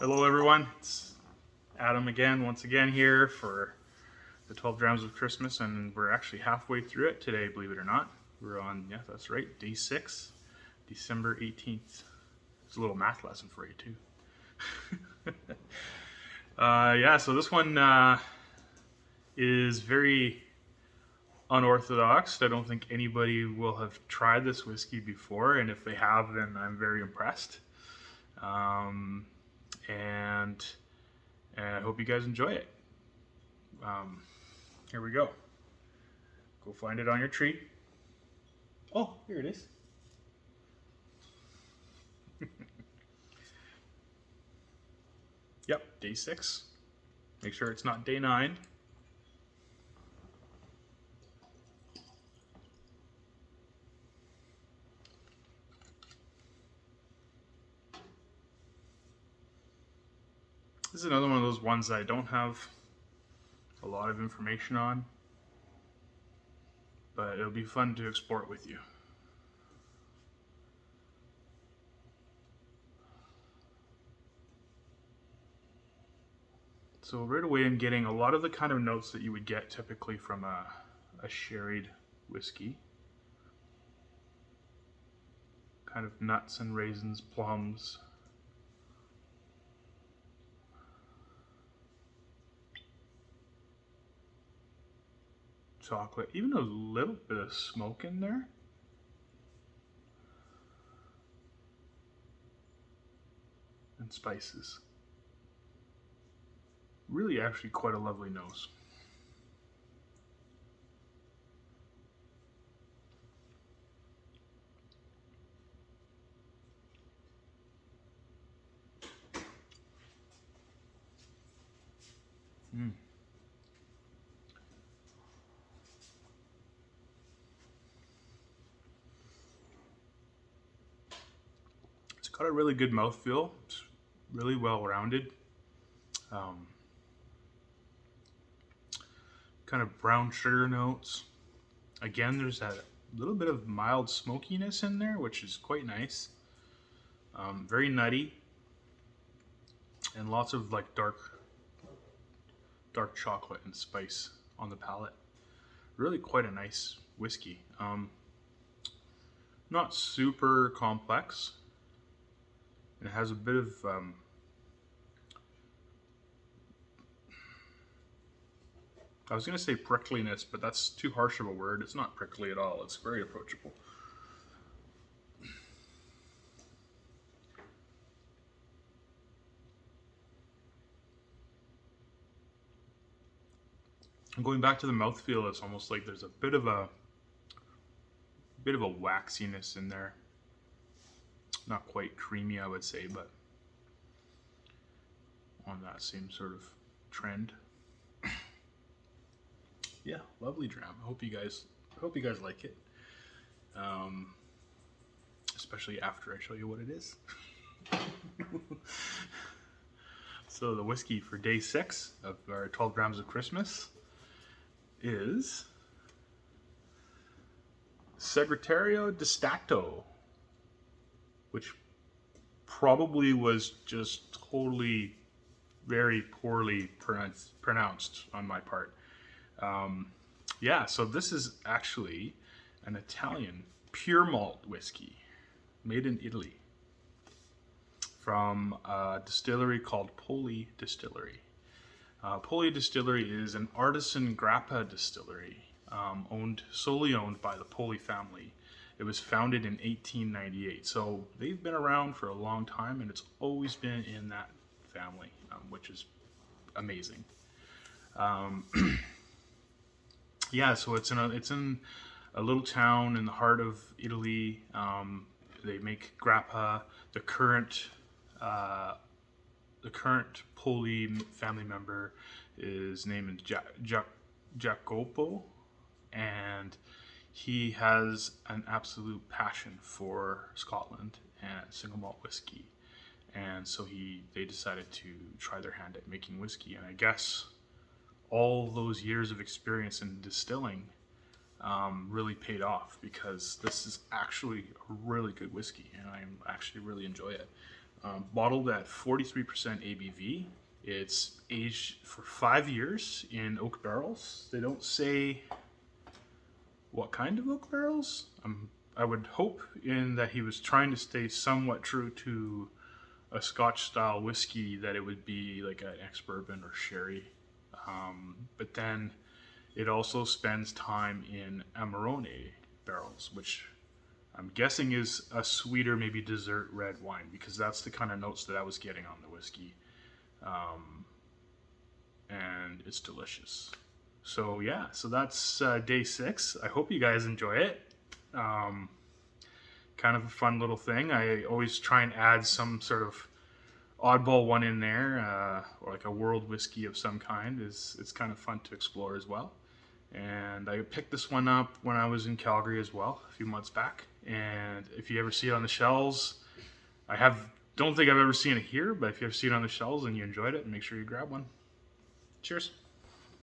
Hello everyone, it's Adam again, once again here for the 12 Drams of Christmas, and we're actually halfway through it today, believe it or not. We're on, yeah, that's right, day 6, December 18th. It's a little math lesson for you too. Yeah, so this one is very unorthodox. I don't think anybody will have tried this whiskey before, and if they have, then I'm very impressed. And I hope you guys enjoy it. Here we go. Go find it on your tree. Oh, here it is. Yep, day 6. Make sure it's not day 9. This is another one of those ones that I don't have a lot of information on, but it'll be fun to explore it with you. So right away I'm getting a lot of the kind of notes that you would get typically from a sherried whiskey. Kind of nuts and raisins, plums. Chocolate, even a little bit of smoke in there. And spices. Really actually quite a lovely nose. It's got a really good mouthfeel. It's really well rounded. Kind of brown sugar notes. Again, there's that little bit of mild smokiness in there, which is quite nice. Very nutty, and lots of like dark chocolate and spice on the palate. Really quite a nice whiskey. Not super complex. And it has a bit of I was going to say prickliness, but that's too harsh of a word. It's not prickly at all. It's very approachable. And going back to the mouthfeel, it's almost like there's a bit of a waxiness in there. Not quite creamy, I would say, but on that same sort of trend. Yeah, lovely dram. I hope you guys like it. Especially after I show you what it is. So the whiskey for day 6 of our 12 Drams of Christmas is Segretario di Stato, which probably was just totally very poorly pronounced on my part. Yeah, so this is actually an Italian pure malt whiskey made in Italy from a distillery called Poli Distillery. Poli Distillery is an artisan grappa distillery solely owned by the Poli family. It was founded in 1898, so they've been around for a long time, and it's always been in that family, which is amazing. Yeah, so it's in a little town in the heart of Italy. They make grappa. The current Poli family member is named Jacopo, and he has an absolute passion for Scotland and single malt whiskey, and so they decided to try their hand at making whiskey. And I guess all those years of experience in distilling really paid off, because this is actually a really good whiskey, and I actually really enjoy it. bottled at 43% ABV. It's aged for 5 years in oak barrels. They don't say what kind of oak barrels. I would hope in that he was trying to stay somewhat true to a Scotch style whiskey, that it would be like an ex-bourbon or sherry. But then it also spends time in Amarone barrels, which I'm guessing is a sweeter, maybe dessert red wine, because that's the kind of notes that I was getting on the whiskey. And it's delicious. So yeah, so that's day 6. I hope you guys enjoy it. Kind of a fun little thing. I always try and add some sort of oddball one in there, or like a world whiskey of some kind. It's kind of fun to explore as well. And I picked this one up when I was in Calgary as well, a few months back. And if you ever see it on the shelves, don't think I've ever seen it here, but if you ever see it on the shelves and you enjoyed it, make sure you grab one. Cheers.